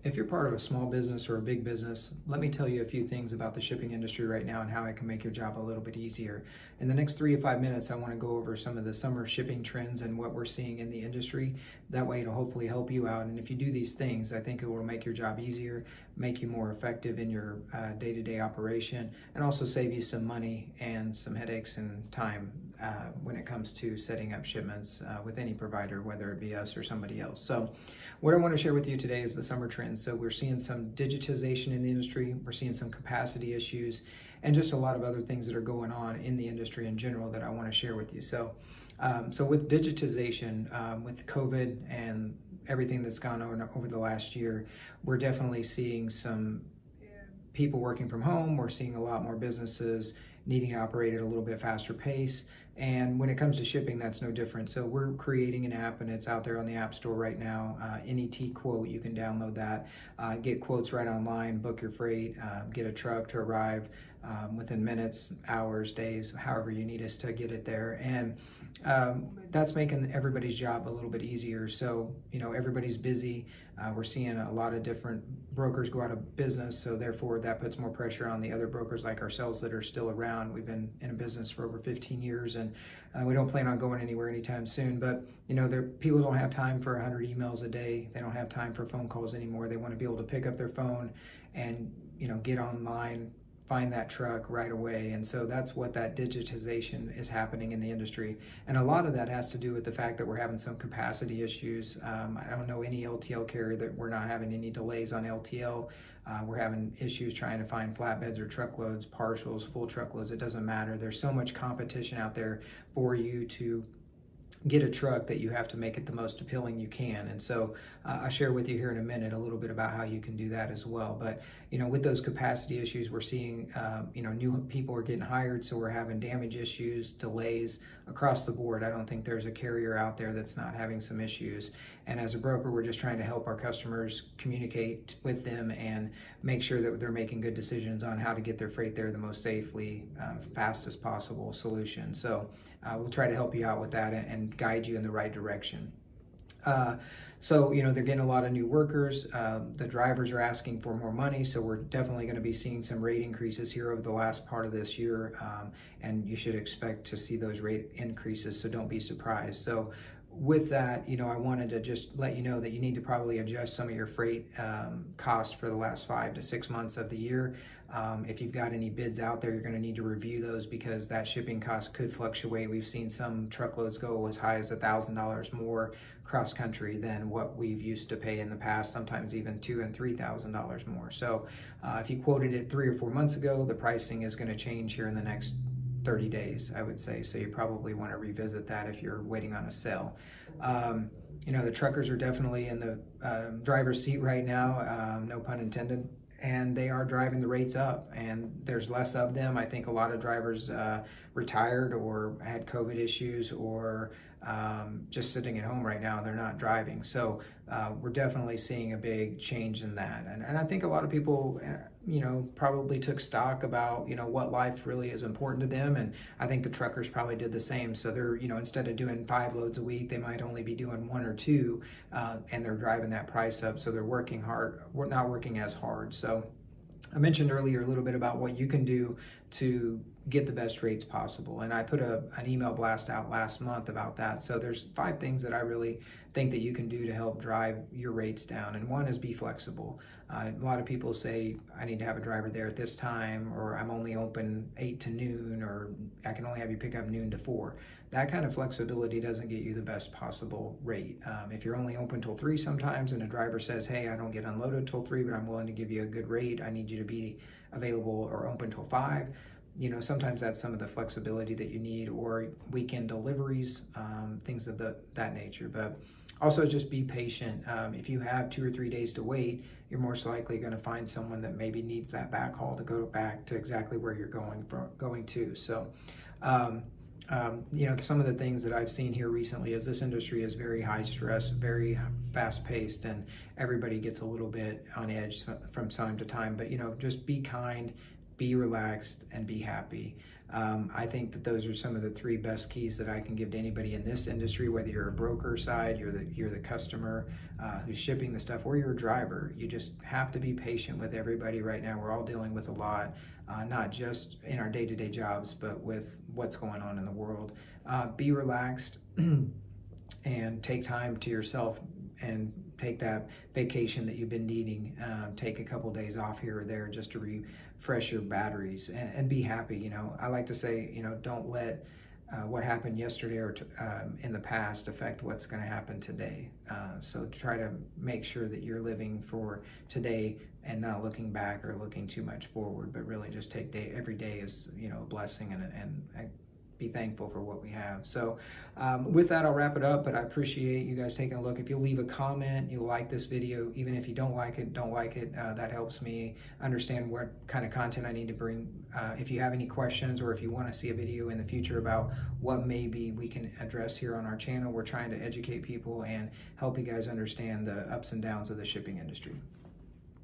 If you're part of a small business or a big business, let me tell you a few things about the shipping industry right now and how I can make your job a little bit easier. In the next 3 to 5 minutes, I want to go over some of the summer shipping trends and what we're seeing in the industry. That way, it'll hopefully help you out. And if you do these things, I think it will make your job easier, make you more effective in your day-to-day operation, and also save you some money and some headaches and time when it comes to setting up shipments with any provider, whether it be us or somebody else. So what I want to share with you today is the summer trends. So we're seeing some digitization in the industry, we're seeing some capacity issues, and just a lot of other things that are going on in the industry in general that I want to share with you. So with digitization, with COVID and everything that's gone on over the last year, we're definitely seeing some people working from home. We're seeing a lot more businesses needing to operate at a little bit faster pace. And when it comes to shipping, that's no different. So we're creating an app, and it's out there on the App Store right now. NET Quote, you can download that, get quotes right online, book your freight, get a truck to arrive within minutes, hours, days, however you need us to get it there. And that's making everybody's job a little bit easier. So, everybody's busy. We're seeing a lot of different brokers go out of business, so therefore that puts more pressure on the other brokers like ourselves that are still around. We've been in a business for over 15 years, and we don't plan on going anywhere anytime soon. But people don't have time for 100 emails a day. They don't have time for phone calls anymore. They want to be able to pick up their phone and get online, find that truck right away. And so that's what that digitization is happening in the industry. And a lot of that has to do with the fact that we're having some capacity issues. I don't know any LTL carrier that we're not having any delays on LTL. We're having issues trying to find flatbeds or truckloads, partials, full truckloads. It doesn't matter. There's so much competition out there for you to get a truck that you have to make it the most appealing you can. And so I'll share with you here in a minute a little bit about how you can do that as well. But with those capacity issues, we're seeing new people are getting hired, so we're having damage issues, delays across the board. I don't think there's a carrier out there that's not having some issues. And as a broker, we're just trying to help our customers communicate with them and make sure that they're making good decisions on how to get their freight there the most safely, fastest possible solution. So we'll try to help you out with that and guide you in the right direction. So they're getting a lot of new workers. The drivers are asking for more money, so we're definitely going to be seeing some rate increases here over the last part of this year, and you should expect to see those rate increases, so don't be surprised. So with that, I wanted to just let you know that you need to probably adjust some of your freight cost for the last 5 to 6 months of the year. If you've got any bids out there, you're going to need to review those because that shipping cost could fluctuate. We've seen some truckloads go as high as $1,000 more cross country than what we've used to pay in the past, sometimes even $2,000 and $3,000 more. So if you quoted it 3 or 4 months ago, the pricing is going to change here in the next 30 days, I would say. So you probably want to revisit that if you're waiting on a sale. The truckers are definitely in the driver's seat right now, no pun intended, and they are driving the rates up, and there's less of them. I think a lot of drivers retired or had COVID issues or just sitting at home right now. They're not driving. So we're definitely seeing a big change in that. And I think a lot of people, probably took stock about, what life really is important to them. And I think the truckers probably did the same. So they're, instead of doing 5 loads a week, they might only be doing 1 or 2, and they're driving that price up. So they're working hard, we're not working as hard. So I mentioned earlier a little bit about what you can do to get the best rates possible. And I put an email blast out last month about that. So there's 5 things that I really think that you can do to help drive your rates down. And one is be flexible. A lot of people say, I need to have a driver there at this time, or I'm only open 8 to noon, or I can only have you pick up noon to 4. That kind of flexibility doesn't get you the best possible rate. If you're only open till 3 sometimes, and a driver says, hey, I don't get unloaded till 3, but I'm willing to give you a good rate, I need you to be available or open till 5. Sometimes that's some of the flexibility that you need, or weekend deliveries, things of that nature. But also just be patient. If you have 2 or 3 days to wait, you're most likely going to find someone that maybe needs that backhaul to go back to exactly where you're going to. So, some of the things that I've seen here recently is this industry is very high stress, very fast paced, and everybody gets a little bit on edge from time to time. But just be kind. be relaxed, and be happy. I think that those are some of the three best keys that I can give to anybody in this industry, whether you're a broker side, you're the customer who's shipping the stuff, or you're a driver. You just have to be patient with everybody right now. We're all dealing with a lot, not just in our day-to-day jobs, but with what's going on in the world. Be relaxed and take time to yourself and take that vacation that you've been needing. Take a couple days off here or there just to refresh your batteries and be happy. You know, I like to say, you know, don't let what happened yesterday or in the past affect what's going to happen today. So try to make sure that you're living for today and not looking back or looking too much forward, but really just take every day as, you know, a blessing and be thankful for what we have. So with that, I'll wrap it up, but I appreciate you guys taking a look. If you'll leave a comment, you'll like this video. Even if you don't like it, that helps me understand what kind of content I need to bring. If you have any questions, or if you want to see a video in the future about what maybe we can address here on our channel, we're trying to educate people and help you guys understand the ups and downs of the shipping industry.